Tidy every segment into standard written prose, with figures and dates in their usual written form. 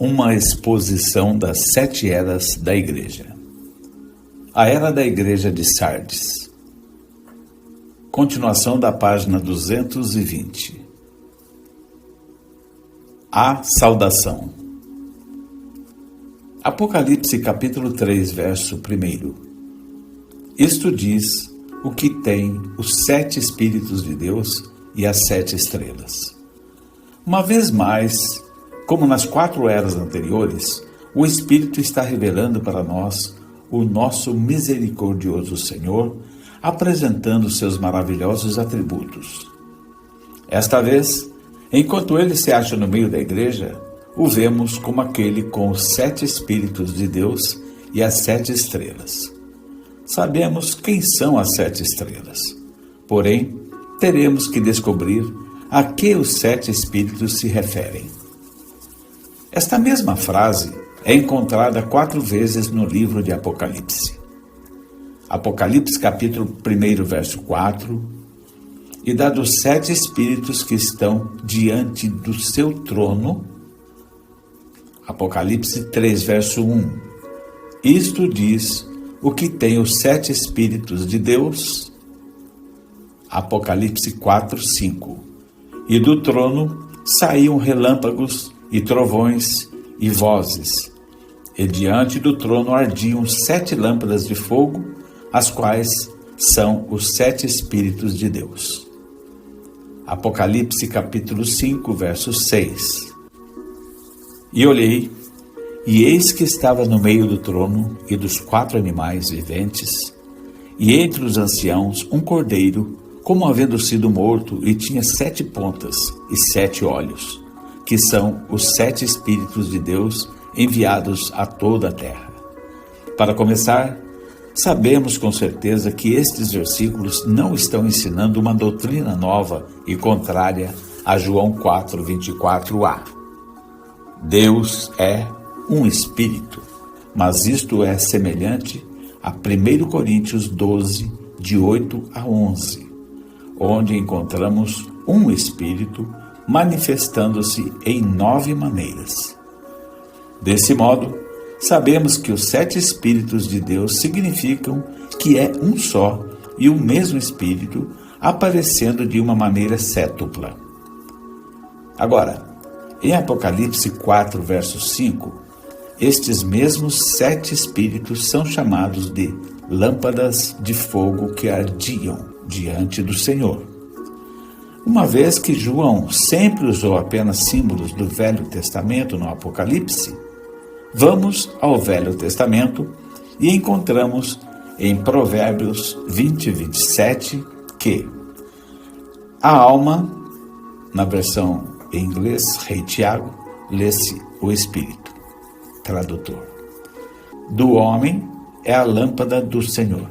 Uma exposição das 7 eras da Igreja. A Era da Igreja de Sardes. Continuação da página 220. A saudação. Apocalipse capítulo 3, verso 1. Isto diz o que tem os 7 Espíritos de Deus e as 7 estrelas. Uma vez mais, como nas 4 eras anteriores, o Espírito está revelando para nós o nosso misericordioso Senhor, apresentando seus maravilhosos atributos. Esta vez, enquanto ele se acha no meio da igreja, o vemos como aquele com os 7 Espíritos de Deus e as 7 estrelas. Sabemos quem são as 7 estrelas, porém, teremos que descobrir a que os 7 Espíritos se referem. Esta mesma frase é encontrada 4 vezes no livro de Apocalipse. Apocalipse capítulo 1, verso 4, e dá dos 7 Espíritos que estão diante do seu trono. Apocalipse 3, verso 1. Isto diz o que tem os 7 Espíritos de Deus. Apocalipse 4, 5. E do trono saíam relâmpagos e trovões e vozes, e diante do trono ardiam 7 lâmpadas de fogo, as quais são os 7 Espíritos de Deus. Apocalipse capítulo 5, verso 6. E olhei, e eis que estava no meio do trono e dos 4 animais viventes, e entre os anciãos um cordeiro, como havendo sido morto, e tinha 7 pontas e 7 olhos, que são os 7 Espíritos de Deus enviados a toda a terra. Para começar, sabemos com certeza que estes versículos não estão ensinando uma doutrina nova e contrária a João 4, 24a. Deus é um Espírito, mas isto é semelhante a 1 Coríntios 12, de 8 a 11, onde encontramos um Espírito manifestando-se em 9 maneiras. Desse modo, sabemos que os 7 Espíritos de Deus significam que é um só e o mesmo Espírito aparecendo de uma maneira sétupla. Agora, em Apocalipse 4, verso 5, estes mesmos 7 Espíritos são chamados de lâmpadas de fogo que ardiam diante do Senhor. Uma vez que João sempre usou apenas símbolos do Velho Testamento no Apocalipse, vamos ao Velho Testamento e encontramos em Provérbios 20, 27 que a alma, na versão em inglês, Rei Tiago, lê-se o Espírito, tradutor, do homem é a lâmpada do Senhor.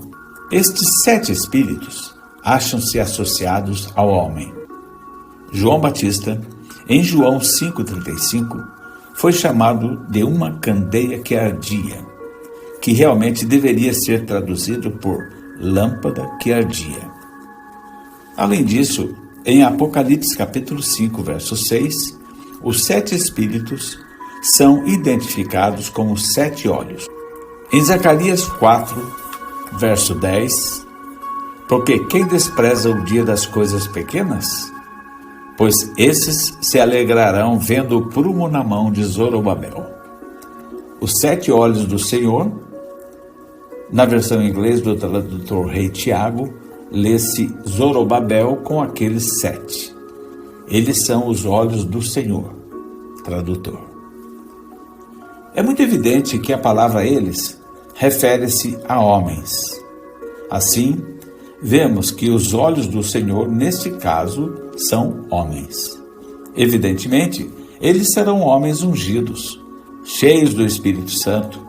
Estes 7 Espíritos acham-se associados ao homem. João Batista, em João 5,35, foi chamado de uma candeia que ardia, que realmente deveria ser traduzido por lâmpada que ardia. Além disso, em Apocalipse capítulo 5, verso 6, os 7 Espíritos são identificados como 7 olhos. Em Zacarias 4, verso 10, porque quem despreza o dia das coisas pequenas? Pois esses se alegrarão vendo o prumo na mão de Zorobabel. Os 7 olhos do Senhor, na versão em inglês do tradutor Rei Tiago, lê-se Zorobabel com aqueles 7. Eles são os olhos do Senhor, tradutor. É muito evidente que a palavra eles refere-se a homens. Assim, vemos que os olhos do Senhor, neste caso, são homens. Evidentemente, eles serão homens ungidos, cheios do Espírito Santo,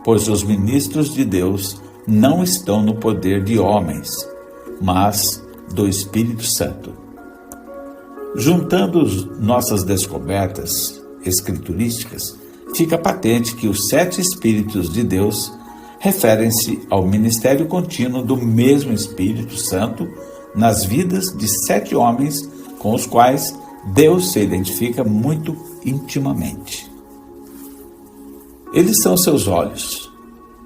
pois os ministros de Deus não estão no poder de homens, mas do Espírito Santo. Juntando nossas descobertas escriturísticas, fica patente que os 7 Espíritos de Deus referem-se ao ministério contínuo do mesmo Espírito Santo nas vidas de 7 homens com os quais Deus se identifica muito intimamente. Eles são seus olhos,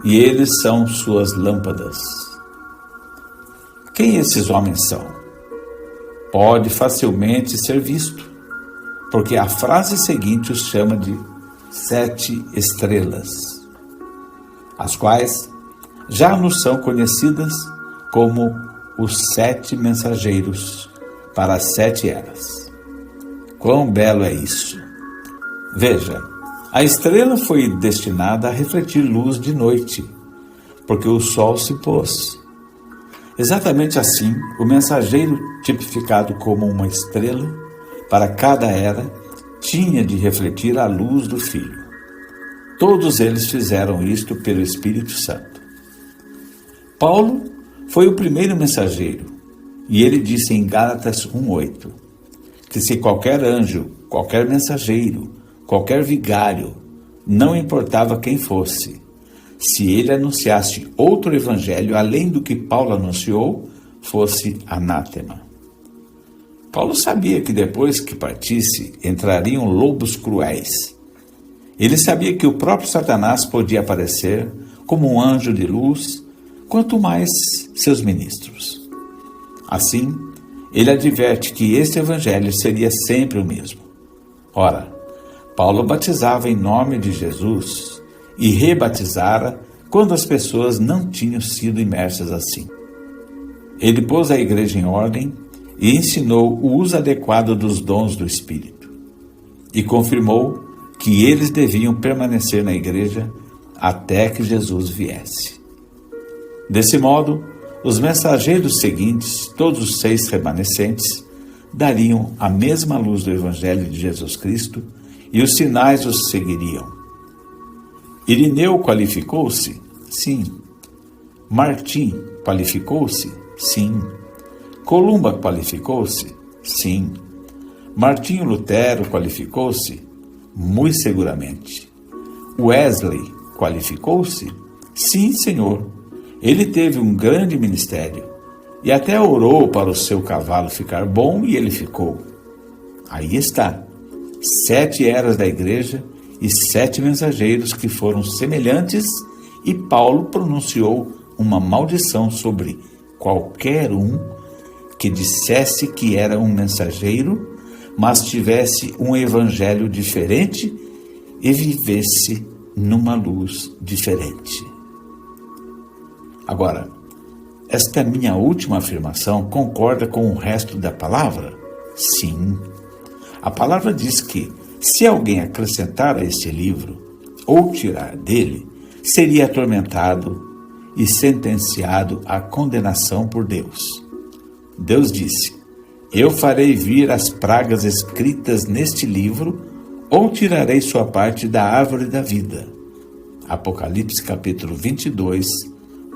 e eles são suas lâmpadas. Quem esses homens são? Pode facilmente ser visto, porque a frase seguinte os chama de 7 estrelas, as quais já nos são conhecidas como os 7 mensageiros para as 7 eras. Quão belo é isso! Veja, a estrela foi destinada a refletir luz de noite, porque o sol se pôs. Exatamente assim, o mensageiro, tipificado como uma estrela, para cada era, tinha de refletir a luz do Filho. Todos eles fizeram isto pelo Espírito Santo. Paulo foi o primeiro mensageiro, e ele disse em Gálatas 1:8, que se qualquer anjo, qualquer mensageiro, qualquer vigário, não importava quem fosse, se ele anunciasse outro evangelho além do que Paulo anunciou, fosse anátema. Paulo sabia que depois que partisse, entrariam lobos cruéis. Ele sabia que o próprio Satanás podia aparecer como um anjo de luz, quanto mais seus ministros. Assim, ele adverte que este evangelho seria sempre o mesmo. Ora, Paulo batizava em nome de Jesus e rebatizara quando as pessoas não tinham sido imersas assim. Ele pôs a igreja em ordem e ensinou o uso adequado dos dons do Espírito. E confirmou que eles deviam permanecer na igreja até que Jesus viesse. Desse modo, os mensageiros seguintes, todos os 6 remanescentes, dariam a mesma luz do Evangelho de Jesus Cristo e os sinais os seguiriam. Irineu qualificou-se? Sim. Martim qualificou-se? Sim. Columba qualificou-se? Sim. Martinho Lutero qualificou-se? Muito seguramente. Wesley qualificou-se? Sim, senhor. Ele teve um grande ministério e até orou para o seu cavalo ficar bom e ele ficou. Aí está, 7 eras da igreja e 7 mensageiros que foram semelhantes, e Paulo pronunciou uma maldição sobre qualquer um que dissesse que era um mensageiro, mas tivesse um evangelho diferente e vivesse numa luz diferente. Agora, esta minha última afirmação concorda com o resto da palavra? Sim. A palavra diz que, se alguém acrescentar a este livro, ou tirar dele, seria atormentado e sentenciado à condenação por Deus. Deus disse: eu farei vir as pragas escritas neste livro, ou tirarei sua parte da árvore da vida. Apocalipse capítulo 22,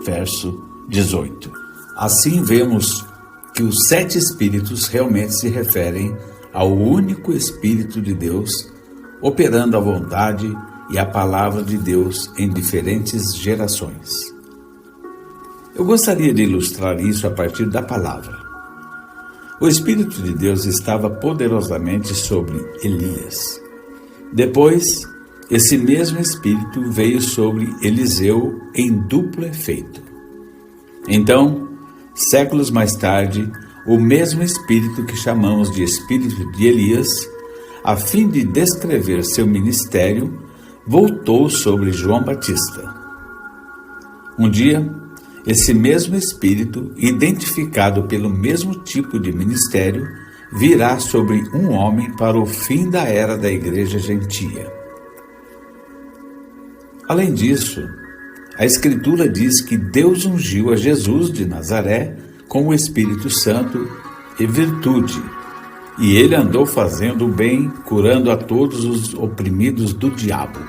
verso 18. Assim vemos que os 7 Espíritos realmente se referem ao único Espírito de Deus, operando a vontade e a palavra de Deus em diferentes gerações. Eu gostaria de ilustrar isso a partir da palavra. O Espírito de Deus estava poderosamente sobre Elias. Depois, esse mesmo Espírito veio sobre Eliseu em duplo efeito. Então, séculos mais tarde, o mesmo Espírito que chamamos de Espírito de Elias, a fim de descrever seu ministério, voltou sobre João Batista. Um dia, esse mesmo Espírito, identificado pelo mesmo tipo de ministério, virá sobre um homem para o fim da era da igreja gentia. Além disso, a Escritura diz que Deus ungiu a Jesus de Nazaré com o Espírito Santo e virtude, e ele andou fazendo o bem, curando a todos os oprimidos do diabo.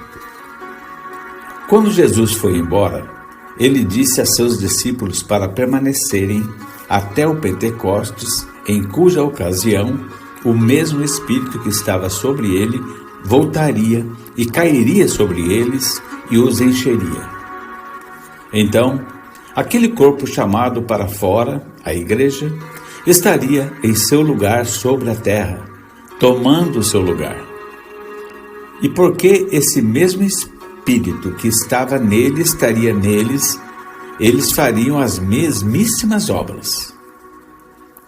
Quando Jesus foi embora, ele disse a seus discípulos para permanecerem até o Pentecostes, em cuja ocasião o mesmo Espírito que estava sobre ele voltaria e cairia sobre eles e os encheria. Então, aquele corpo chamado para fora, a igreja, estaria em seu lugar sobre a terra, tomando o seu lugar. E porque esse mesmo Espírito que estava nele estaria neles, eles fariam as mesmíssimas obras.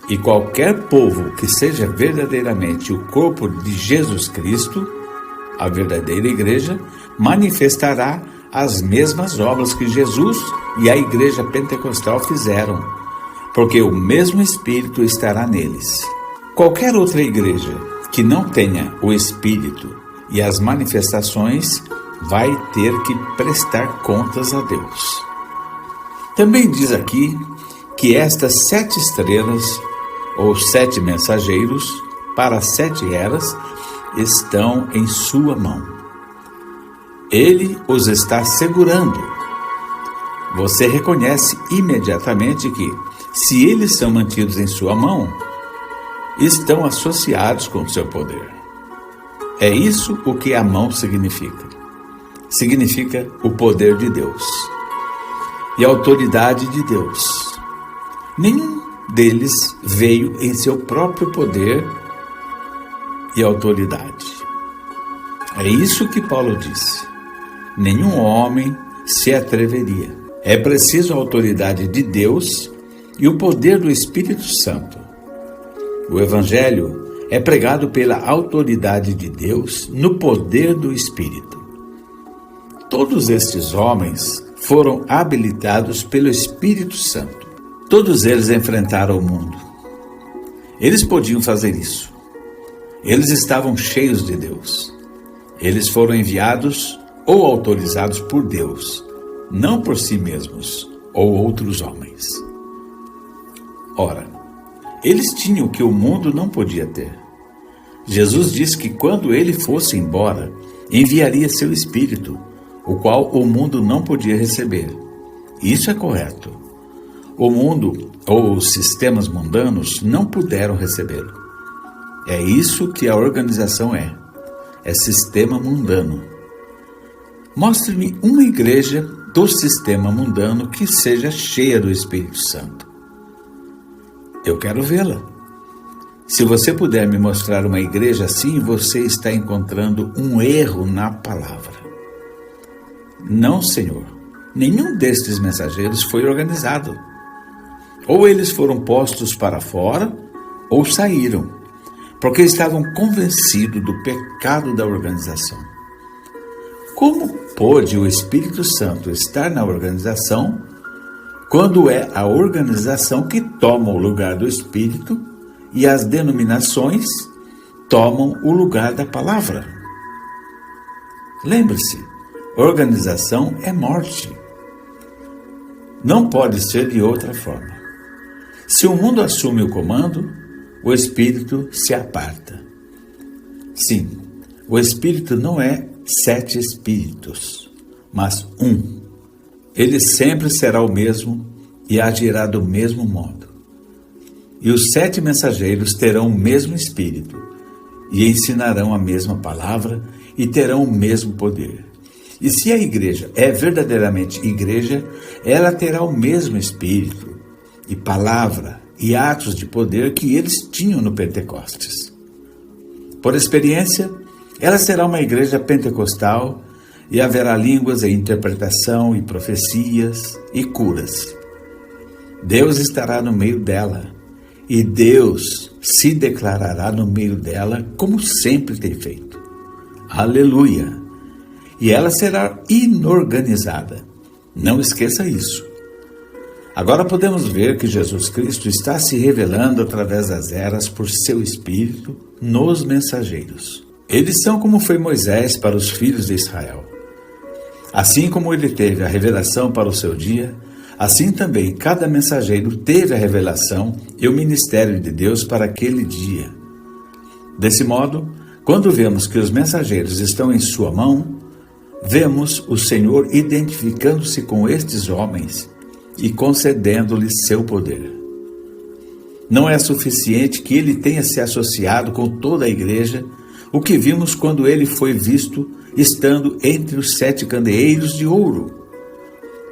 E qualquer povo que seja verdadeiramente o corpo de Jesus Cristo, a verdadeira igreja, manifestará as mesmas obras que Jesus e a igreja pentecostal fizeram, porque o mesmo Espírito estará neles. Qualquer outra igreja que não tenha o Espírito e as manifestações vai ter que prestar contas a Deus. Também diz aqui que estas 7 estrelas, ou 7 mensageiros, para as 7 eras, estão em sua mão. Ele os está segurando. Você reconhece imediatamente que, se eles são mantidos em sua mão, estão associados com seu poder. É isso o que a mão significa. Significa o poder de Deus e a autoridade de Deus. Nenhum deles veio em seu próprio poder e autoridade. É isso que Paulo disse. Nenhum homem se atreveria. É preciso a autoridade de Deus e o poder do Espírito Santo. O Evangelho é pregado pela autoridade de Deus no poder do Espírito. Todos estes homens foram habilitados pelo Espírito Santo. Todos eles enfrentaram o mundo. Eles podiam fazer isso. Eles estavam cheios de Deus. Eles foram enviados ou autorizados por Deus, não por si mesmos ou outros homens. Ora, eles tinham o que o mundo não podia ter. Jesus disse que quando ele fosse embora, enviaria seu Espírito, o qual o mundo não podia receber. Isso é correto. O mundo ou os sistemas mundanos não puderam recebê-lo. É isso que a organização é sistema mundano. Mostre-me uma igreja do sistema mundano que seja cheia do Espírito Santo. Eu quero vê-la. Se você puder me mostrar uma igreja assim, você está encontrando um erro na palavra. Não, Senhor. Nenhum destes mensageiros foi organizado. Ou eles foram postos para fora, ou saíram, porque estavam convencidos do pecado da organização. Como pôde o Espírito Santo estar na organização, quando é a organização que toma o lugar do Espírito e as denominações tomam o lugar da palavra? Lembre-se, organização é morte. Não pode ser de outra forma. Se o mundo assume o comando, o Espírito se aparta. Sim, o Espírito não é 7 espíritos, mas um. Ele sempre será o mesmo e agirá do mesmo modo. E os 7 mensageiros terão o mesmo Espírito, e ensinarão a mesma palavra, e terão o mesmo poder. E se a igreja é verdadeiramente igreja, ela terá o mesmo Espírito, e palavra, e atos de poder que eles tinham no Pentecostes. Por experiência, ela será uma igreja pentecostal, e haverá línguas e interpretação e profecias e curas. Deus estará no meio dela, e Deus se declarará no meio dela como sempre tem feito. Aleluia! E ela será inorganizada. Não esqueça isso. Agora podemos ver que Jesus Cristo está se revelando através das eras por seu Espírito nos mensageiros. Eles são como foi Moisés para os filhos de Israel. Assim como ele teve a revelação para o seu dia, assim também cada mensageiro teve a revelação e o ministério de Deus para aquele dia. Desse modo, quando vemos que os mensageiros estão em sua mão, vemos o Senhor identificando-se com estes homens e concedendo-lhes seu poder. Não é suficiente que ele tenha se associado com toda a igreja, o que vimos quando ele foi visto estando entre os 7 candeeiros de ouro.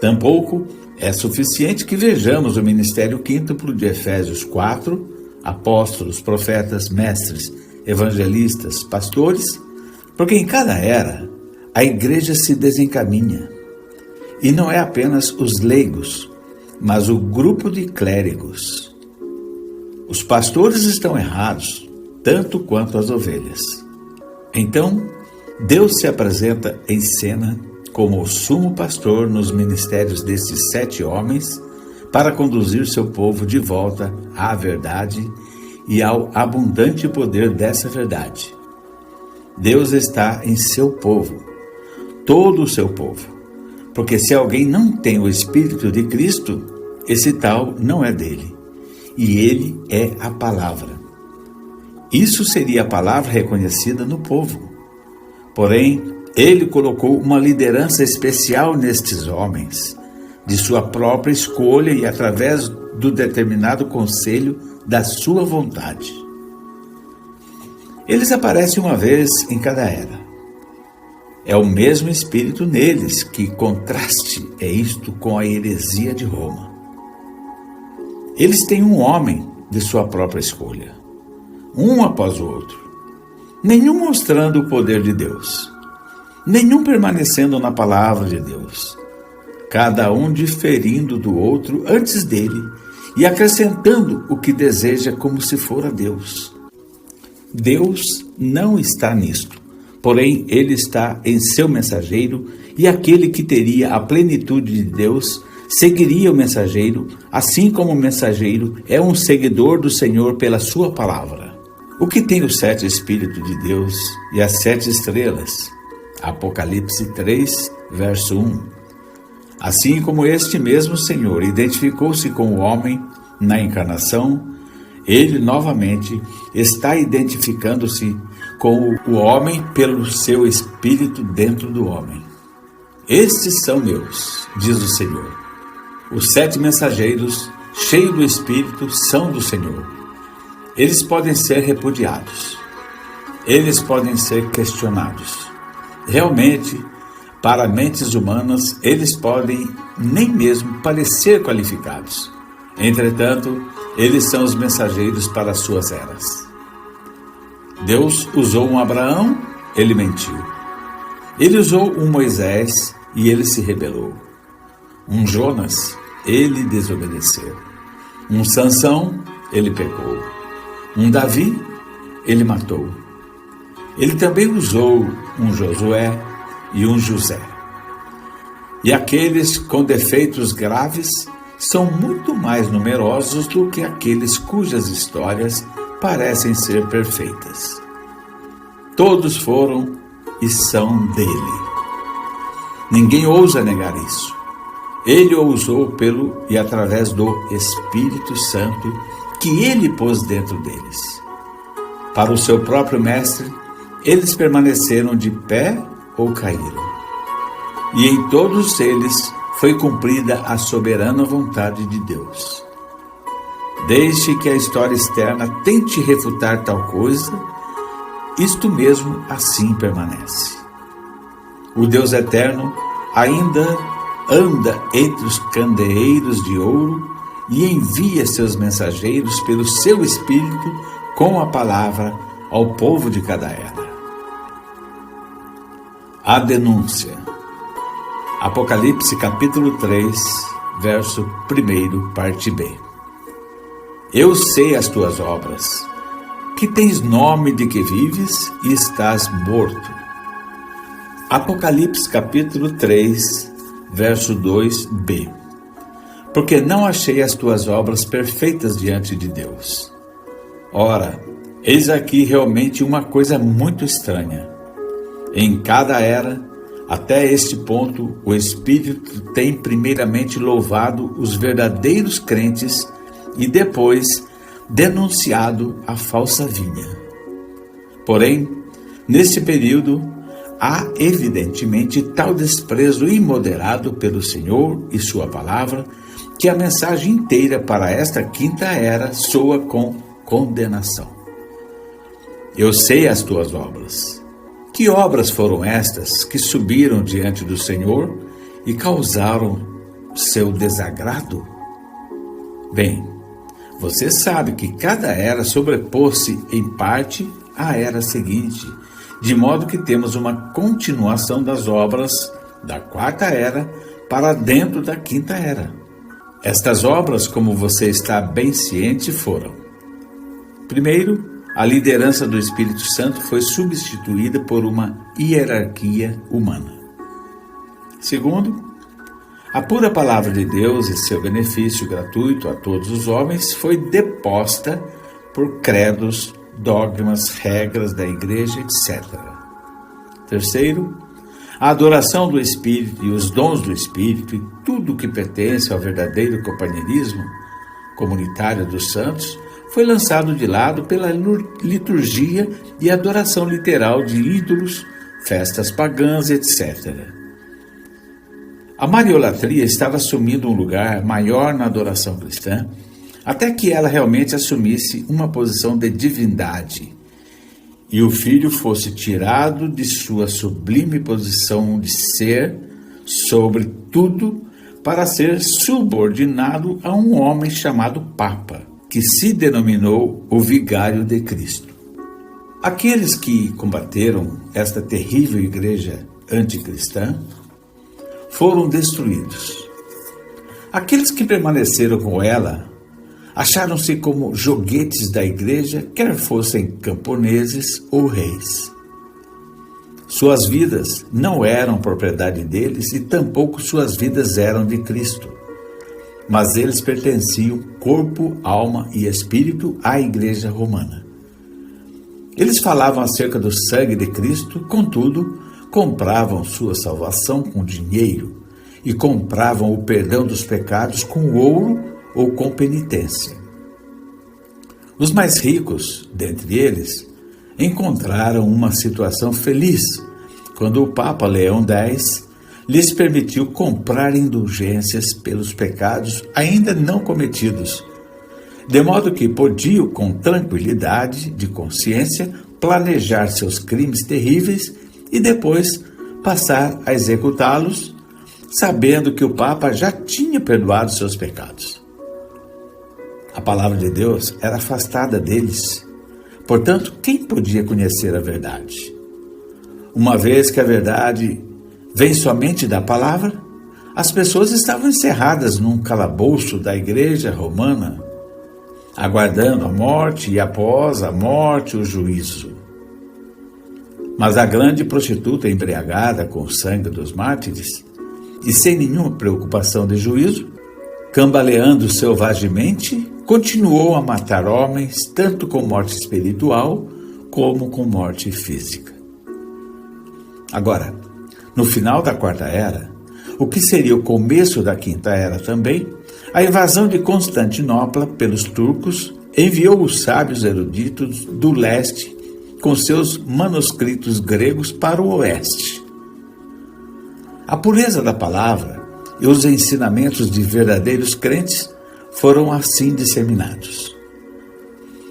Tampouco é suficiente que vejamos o ministério quíntuplo de Efésios 4, apóstolos, profetas, mestres, evangelistas, pastores, porque em cada era a igreja se desencaminha. E não é apenas os leigos, mas o grupo de clérigos. Os pastores estão errados, tanto quanto as ovelhas. Então, Deus se apresenta em cena como o sumo pastor nos ministérios destes 7 homens para conduzir seu povo de volta à verdade e ao abundante poder dessa verdade. Deus está em seu povo, todo o seu povo, porque se alguém não tem o Espírito de Cristo, esse tal não é dele, e ele é a palavra. Isso seria a palavra reconhecida no povo. Porém, ele colocou uma liderança especial nestes homens, de sua própria escolha e através do determinado conselho da sua vontade. Eles aparecem uma vez em cada era. É o mesmo Espírito neles, que contraste é isto com a heresia de Roma. Eles têm um homem de sua própria escolha, um após o outro, nenhum mostrando o poder de Deus, nenhum permanecendo na palavra de Deus, cada um diferindo do outro antes dele e acrescentando o que deseja como se fora Deus. Deus não está nisto, porém ele está em seu mensageiro, e aquele que teria a plenitude de Deus seguiria o mensageiro, assim como o mensageiro é um seguidor do Senhor pela sua palavra. O que tem os 7 Espíritos de Deus e as 7 estrelas? Apocalipse 3, verso 1. Assim como este mesmo Senhor identificou-se com o homem na encarnação, ele novamente está identificando-se com o homem pelo seu Espírito dentro do homem. Estes são meus, diz o Senhor. Os 7 mensageiros, cheios do Espírito, são do Senhor. Eles podem ser repudiados. Eles podem ser questionados. Realmente, para mentes humanas, eles podem nem mesmo parecer qualificados. Entretanto, eles são os mensageiros para as suas eras. Deus usou um Abraão, ele mentiu. Ele usou um Moisés e ele se rebelou. Um Jonas, ele desobedeceu. Um Sansão, ele pecou. Um Davi, ele matou. Ele também usou um Josué e um José. E aqueles com defeitos graves são muito mais numerosos do que aqueles cujas histórias parecem ser perfeitas. Todos foram e são dele. Ninguém ousa negar isso. Ele o usou pelo e através do Espírito Santo que ele pôs dentro deles. Para o seu próprio mestre, eles permaneceram de pé ou caíram. E em todos eles foi cumprida a soberana vontade de Deus. Deixe que a história externa tente refutar tal coisa, isto mesmo assim permanece. O Deus eterno ainda anda entre os candeeiros de ouro e envia seus mensageiros pelo seu Espírito com a palavra ao povo de cada era. A denúncia. Apocalipse capítulo 3, verso 1, parte B. Eu sei as tuas obras, que tens nome de que vives e estás morto. Apocalipse capítulo 3, verso 2b. Porque não achei as tuas obras perfeitas diante de Deus. Ora, eis aqui realmente uma coisa muito estranha. Em cada era, até este ponto, o Espírito tem primeiramente louvado os verdadeiros crentes e depois denunciado a falsa vinha. Porém, nesse período, há evidentemente tal desprezo imoderado pelo Senhor e sua palavra, que a mensagem inteira para esta quinta era soa com condenação. Eu sei as tuas obras. Que obras foram estas que subiram diante do Senhor e causaram seu desagrado? Bem, você sabe que cada era sobrepôs-se em parte à era seguinte, de modo que temos uma continuação das obras da quarta era para dentro da quinta era. Estas obras, como você está bem ciente, foram: primeiro, a liderança do Espírito Santo foi substituída por uma hierarquia humana. Segundo, a pura palavra de Deus e seu benefício gratuito a todos os homens foi deposta por credos, dogmas, regras da igreja, etc. Terceiro, a adoração do Espírito e os dons do Espírito e tudo o que pertence ao verdadeiro companheirismo comunitário dos santos foi lançado de lado pela liturgia e adoração literal de ídolos, festas pagãs, etc. A mariolatria estava assumindo um lugar maior na adoração cristã, até que ela realmente assumisse uma posição de divindade, e o Filho fosse tirado de sua sublime posição de ser sobre tudo para ser subordinado a um homem chamado Papa, que se denominou o Vigário de Cristo. Aqueles que combateram esta terrível igreja anticristã foram destruídos. Aqueles que permaneceram com ela acharam-se como joguetes da igreja, quer fossem camponeses ou reis. Suas vidas não eram propriedade deles e tampouco suas vidas eram de Cristo. Mas eles pertenciam, corpo, alma e espírito, à igreja romana. Eles falavam acerca do sangue de Cristo, contudo, compravam sua salvação com dinheiro e compravam o perdão dos pecados com ouro ou com penitência. Os mais ricos, dentre eles, encontraram uma situação feliz quando o Papa Leão X lhes permitiu comprar indulgências pelos pecados ainda não cometidos, de modo que podiam, com tranquilidade de consciência, planejar seus crimes terríveis e depois passar a executá-los, sabendo que o Papa já tinha perdoado seus pecados. A palavra de Deus era afastada deles, portanto, quem podia conhecer a verdade? Uma vez que a verdade vem somente da palavra, as pessoas estavam encerradas num calabouço da igreja romana, aguardando a morte e após a morte o juízo. Mas a grande prostituta embriagada com o sangue dos mártires e sem nenhuma preocupação de juízo, cambaleando selvagemente, continuou a matar homens tanto com morte espiritual como com morte física. Agora, no final da quarta era, o que seria o começo da quinta era também, a invasão de Constantinopla pelos turcos enviou os sábios eruditos do leste com seus manuscritos gregos para o oeste. A pureza da palavra e os ensinamentos de verdadeiros crentes foram assim disseminados.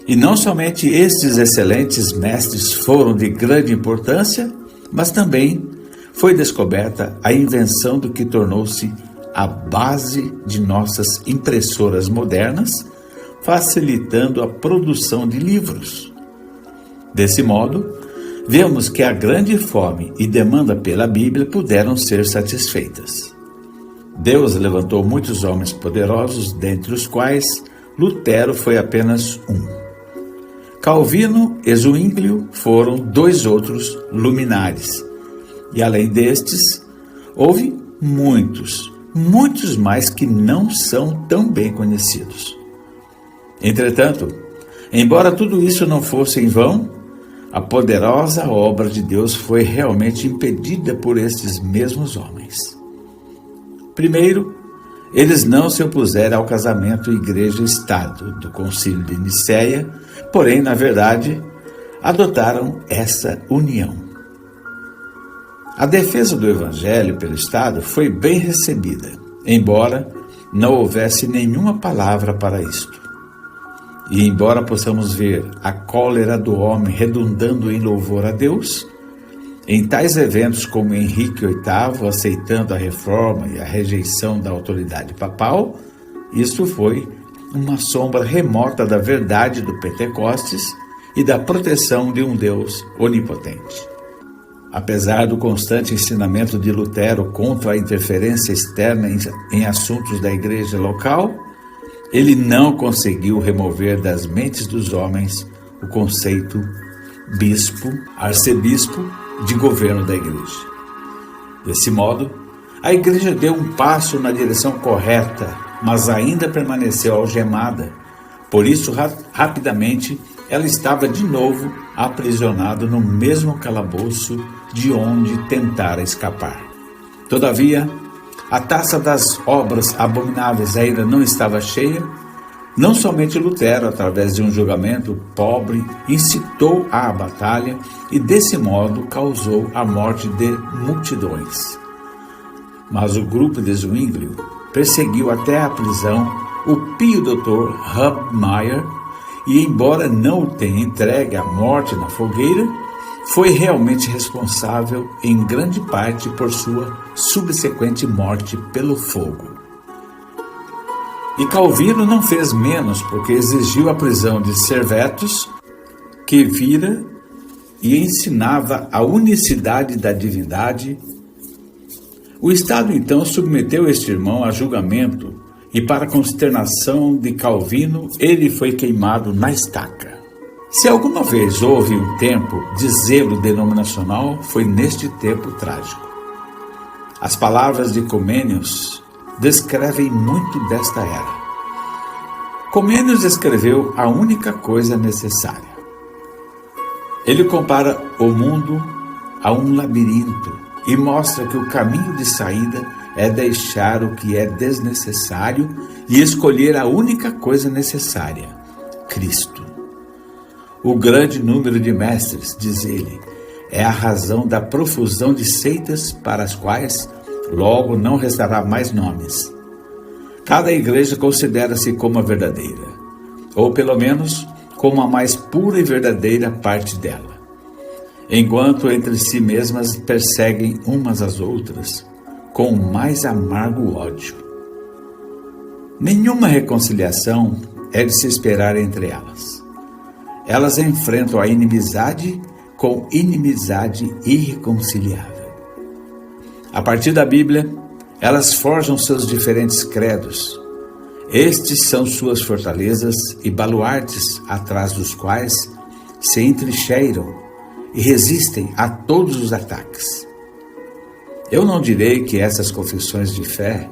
E não somente estes excelentes mestres foram de grande importância, mas também foi descoberta a invenção do que tornou-se a base de nossas impressoras modernas, facilitando a produção de livros. Desse modo, vemos que a grande fome e demanda pela Bíblia puderam ser satisfeitas. Deus levantou muitos homens poderosos, dentre os quais Lutero foi apenas um. Calvino e Zwinglio foram dois outros luminares. E além destes, houve muitos mais que não são tão bem conhecidos. Entretanto, embora tudo isso não fosse em vão, a poderosa obra de Deus foi realmente impedida por estes mesmos homens. Primeiro, eles não se opuseram ao casamento igreja-estado do Concílio de Nicéia, porém, na verdade, adotaram essa união. A defesa do Evangelho pelo Estado foi bem recebida, embora não houvesse nenhuma palavra para isto. E embora possamos ver a cólera do homem redundando em louvor a Deus, em tais eventos como Henrique VIII aceitando a reforma e a rejeição da autoridade papal, isso foi uma sombra remota da verdade do Pentecostes e da proteção de um Deus onipotente. Apesar do constante ensinamento de Lutero contra a interferência externa em assuntos da igreja local, ele não conseguiu remover das mentes dos homens o conceito bispo, arcebispo, de governo da igreja. Desse modo, a igreja deu um passo na direção correta, mas ainda permaneceu algemada. Por isso, rapidamente, ela estava de novo aprisionada no mesmo calabouço de onde tentara escapar. Todavia, a taça das obras abomináveis ainda não estava cheia. Não somente Lutero, através de um julgamento pobre, incitou à batalha e, desse modo, causou a morte de multidões. Mas o grupo de Zwinglio perseguiu até a prisão o pio Dr. Hubmaier e, embora não o tenha entregue à morte na fogueira, foi realmente responsável em grande parte por sua subsequente morte pelo fogo. E Calvino não fez menos, porque exigiu a prisão de Servetus, que vira e ensinava a unicidade da divindade. O Estado então submeteu este irmão a julgamento e, para consternação de Calvino, ele foi queimado na estaca. Se alguma vez houve um tempo de zelo denominacional, foi neste tempo trágico. As palavras de Comênios descrevem muito desta era. Comênios escreveu a única coisa necessária. Ele compara o mundo a um labirinto e mostra que o caminho de saída é deixar o que é desnecessário e escolher a única coisa necessária, Cristo. O grande número de mestres, diz ele, é a razão da profusão de seitas para as quais logo não restará mais nomes. Cada igreja considera-se como a verdadeira, ou pelo menos como a mais pura e verdadeira parte dela, enquanto entre si mesmas perseguem umas às outras com o mais amargo ódio. Nenhuma reconciliação é de se esperar entre elas. Elas enfrentam a inimizade com inimizade irreconciliável. A partir da Bíblia, elas forjam seus diferentes credos. Estes são suas fortalezas e baluartes atrás dos quais se entrincheiram e resistem a todos os ataques. Eu não direi que essas confissões de fé,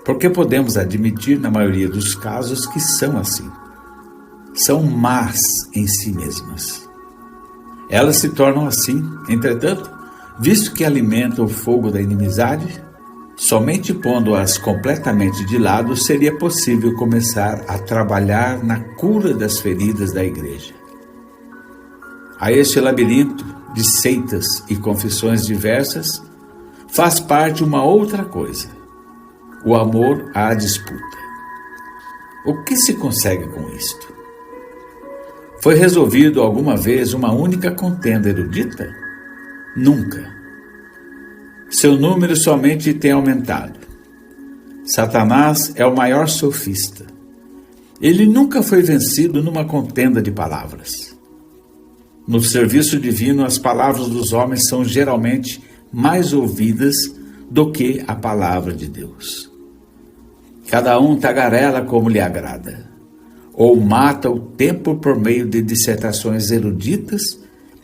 porque podemos admitir na maioria dos casos que são assim. São más em si mesmas. Elas se tornam assim, entretanto, visto que alimentam o fogo da inimizade, somente pondo-as completamente de lado seria possível começar a trabalhar na cura das feridas da igreja. A este labirinto de seitas e confissões diversas faz parte uma outra coisa: o amor à disputa. O que se consegue com isto? Foi resolvido alguma vez uma única contenda erudita? Nunca. Seu número somente tem aumentado. Satanás é o maior sofista. Ele nunca foi vencido numa contenda de palavras. No serviço divino, as palavras dos homens são geralmente mais ouvidas do que a palavra de Deus. Cada um tagarela como lhe agrada, ou mata o tempo por meio de dissertações eruditas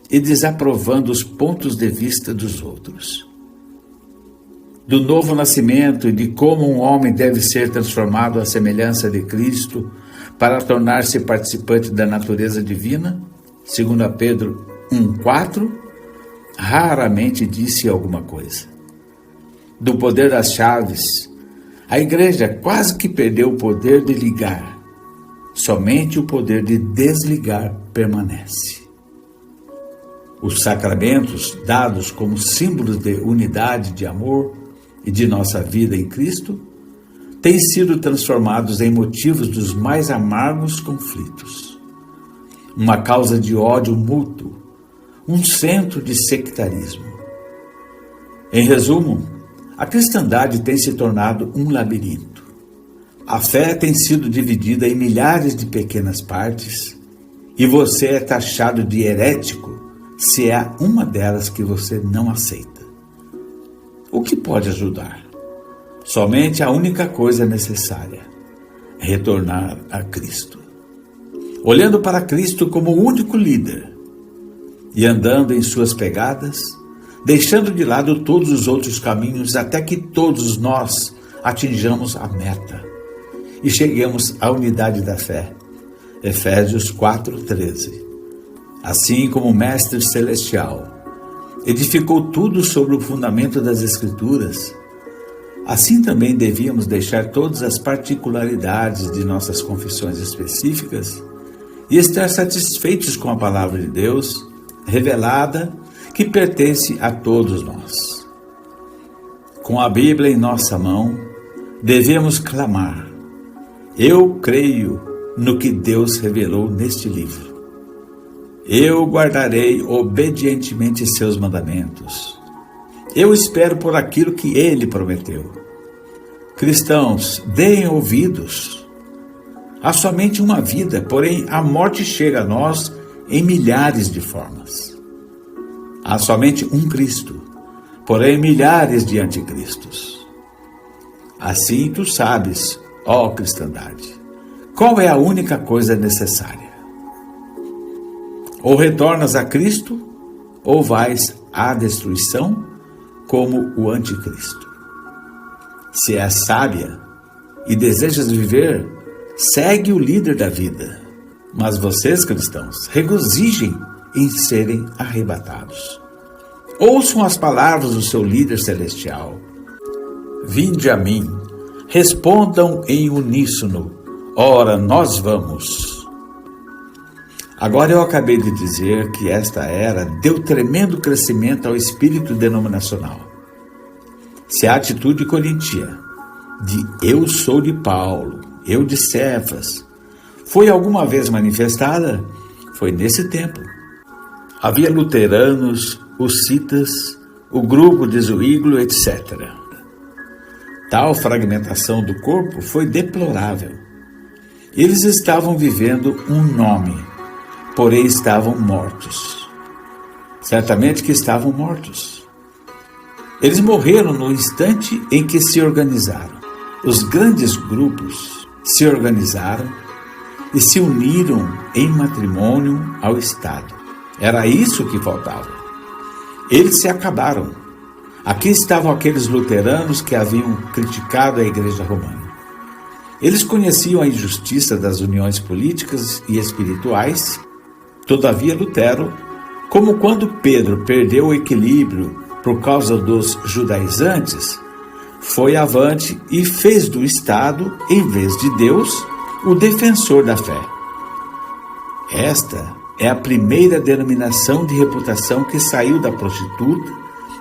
e desaprovando os pontos de vista dos outros. Do novo nascimento e de como um homem deve ser transformado à semelhança de Cristo para tornar-se participante da natureza divina, 2 Pedro 1,4, raramente disse alguma coisa. Do poder das chaves, a igreja quase que perdeu o poder de ligar. Somente o poder de desligar permanece. Os sacramentos, dados como símbolos de unidade, de amor e de nossa vida em Cristo, têm sido transformados em motivos dos mais amargos conflitos. Uma causa de ódio mútuo, um centro de sectarismo. Em resumo, a cristandade tem se tornado um labirinto. A fé tem sido dividida em milhares de pequenas partes e você é taxado de herético se é uma delas que você não aceita. O que pode ajudar? Somente a única coisa necessária: retornar a Cristo. Olhando para Cristo como o único líder e andando em suas pegadas, deixando de lado todos os outros caminhos até que todos nós atinjamos a meta e cheguemos à unidade da fé. Efésios 4:13. Assim como o Mestre Celestial edificou tudo sobre o fundamento das Escrituras, assim também devíamos deixar todas as particularidades de nossas confissões específicas e estar satisfeitos com a Palavra de Deus revelada, que pertence a todos nós. Com a Bíblia em nossa mão, devemos clamar: eu creio no que Deus revelou neste livro. Eu guardarei obedientemente seus mandamentos. Eu espero por aquilo que Ele prometeu. Cristãos, deem ouvidos. Há somente uma vida, porém a morte chega a nós em milhares de formas. Há somente um Cristo, porém milhares de anticristos. Assim tu sabes, ó cristandade, qual é a única coisa necessária. Ou retornas a Cristo, ou vais à destruição como o anticristo. Se és sábia e desejas viver, segue o líder da vida. Mas vocês, cristãos, regozijem em serem arrebatados. Ouçam as palavras do seu líder celestial. Vinde a mim, respondam em uníssono, ora nós vamos. Agora eu acabei de dizer que esta era deu tremendo crescimento ao espírito denominacional. Se a atitude corintia de eu sou de Paulo, eu de Cefas, foi alguma vez manifestada, foi nesse tempo. Havia luteranos, hussitas, o grupo de Zwinglio, etc. Tal fragmentação do corpo foi deplorável. Eles estavam vivendo um nome, porém estavam mortos. Certamente que estavam mortos. Eles morreram no instante em que se organizaram. Os grandes grupos se organizaram e se uniram em matrimônio ao Estado. Era isso que faltava. Eles se acabaram. Aqui estavam aqueles luteranos que haviam criticado a Igreja Romana. Eles conheciam a injustiça das uniões políticas e espirituais. Todavia, Lutero, como quando Pedro perdeu o equilíbrio por causa dos judaizantes, foi avante e fez do Estado, em vez de Deus, o defensor da fé. Esta é a primeira denominação de reputação que saiu da prostituta,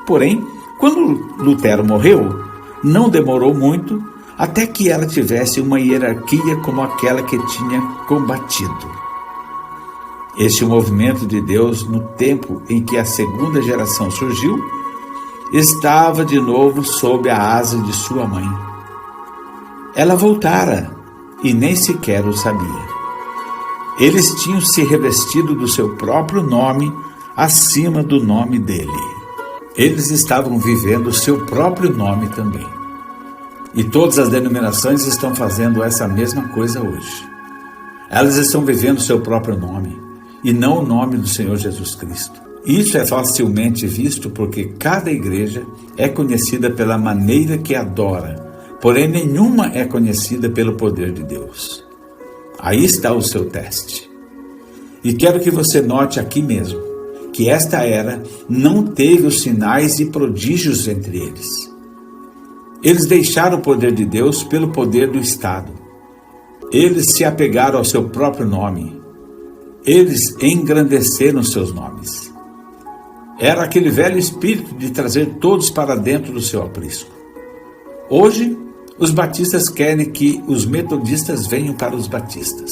porém, quando Lutero morreu, não demorou muito até que ela tivesse uma hierarquia como aquela que tinha combatido. Este movimento de Deus, no tempo em que a segunda geração surgiu, estava de novo sob a asa de sua mãe. Ela voltara e nem sequer o sabia. Eles tinham se revestido do seu próprio nome acima do nome dele. Eles estavam vivendo o seu próprio nome também. E todas as denominações estão fazendo essa mesma coisa hoje. Elas estão vivendo o seu próprio nome e não o nome do Senhor Jesus Cristo. Isso é facilmente visto porque cada igreja é conhecida pela maneira que adora, porém nenhuma é conhecida pelo poder de Deus. Aí está o seu teste. E quero que você note aqui mesmo, que esta era não teve os sinais e prodígios entre eles. Eles deixaram o poder de Deus pelo poder do Estado. Eles se apegaram ao seu próprio nome. Eles engrandeceram seus nomes. Era aquele velho espírito de trazer todos para dentro do seu aprisco. Hoje, os batistas querem que os metodistas venham para os batistas.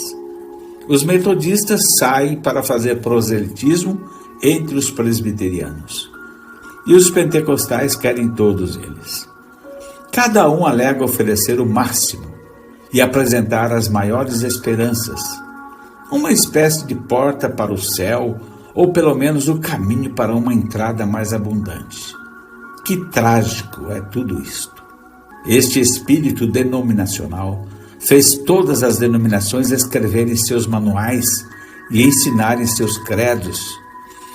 Os metodistas saem para fazer proselitismo entre os presbiterianos. E os pentecostais querem todos eles. Cada um alega oferecer o máximo e apresentar as maiores esperanças. Uma espécie de porta para o céu ou pelo menos o caminho para uma entrada mais abundante. Que trágico é tudo isto. Este espírito denominacional fez todas as denominações escreverem seus manuais e ensinarem seus credos,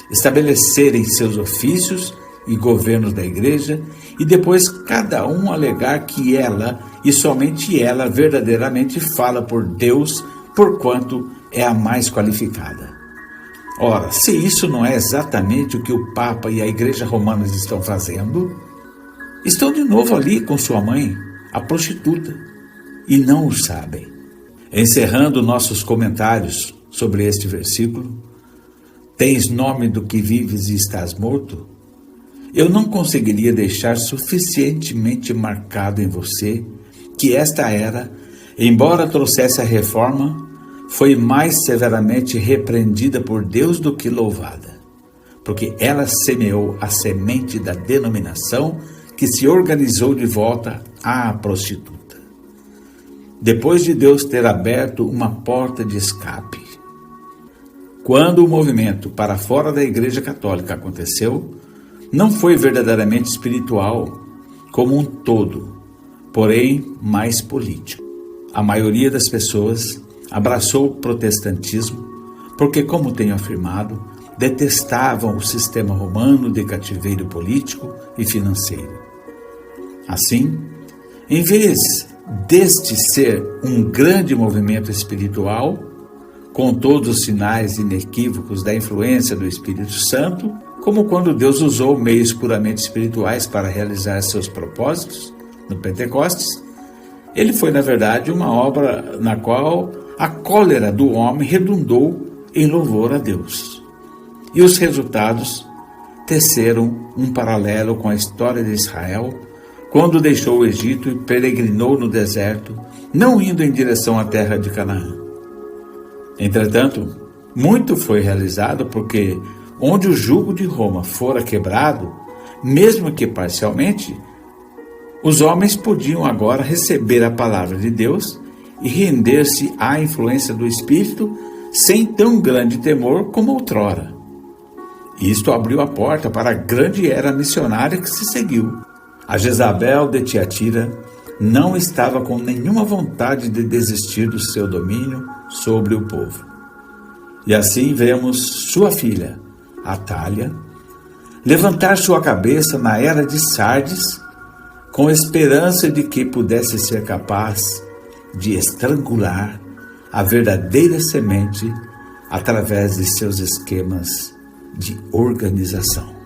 estabelecerem seus ofícios e governos da igreja, e depois cada um alegar que ela, e somente ela, verdadeiramente fala por Deus, porquanto é a mais qualificada. Ora, se isso não é exatamente o que o Papa e a Igreja Romana estão fazendo, estão de novo ali com sua mãe, a prostituta, e não o sabem. Encerrando nossos comentários sobre este versículo, tens nome do que vives e estás morto? Eu não conseguiria deixar suficientemente marcado em você que esta era, embora trouxesse a reforma, foi mais severamente repreendida por Deus do que louvada, porque ela semeou a semente da denominação que se organizou de volta à prostituta. Depois de Deus ter aberto uma porta de escape. Quando o movimento para fora da Igreja Católica aconteceu, não foi verdadeiramente espiritual como um todo, porém mais político. A maioria das pessoas abraçou o protestantismo porque, como tenho afirmado, detestavam o sistema romano de cativeiro político e financeiro. Assim, em vez deste ser um grande movimento espiritual, com todos os sinais inequívocos da influência do Espírito Santo, como quando Deus usou meios puramente espirituais para realizar seus propósitos no Pentecostes, ele foi, na verdade, uma obra na qual a cólera do homem redundou em louvor a Deus. E os resultados teceram um paralelo com a história de Israel, quando deixou o Egito e peregrinou no deserto, não indo em direção à terra de Canaã. Entretanto, muito foi realizado porque, onde o jugo de Roma fora quebrado, mesmo que parcialmente, os homens podiam agora receber a palavra de Deus e render-se à influência do Espírito sem tão grande temor como outrora. Isto abriu a porta para a grande era missionária que se seguiu. A Jezabel de Tiatira não estava com nenhuma vontade de desistir do seu domínio sobre o povo. E assim vemos sua filha, Atália, levantar sua cabeça na era de Sardes, com esperança de que pudesse ser capaz de estrangular a verdadeira semente através de seus esquemas de organização.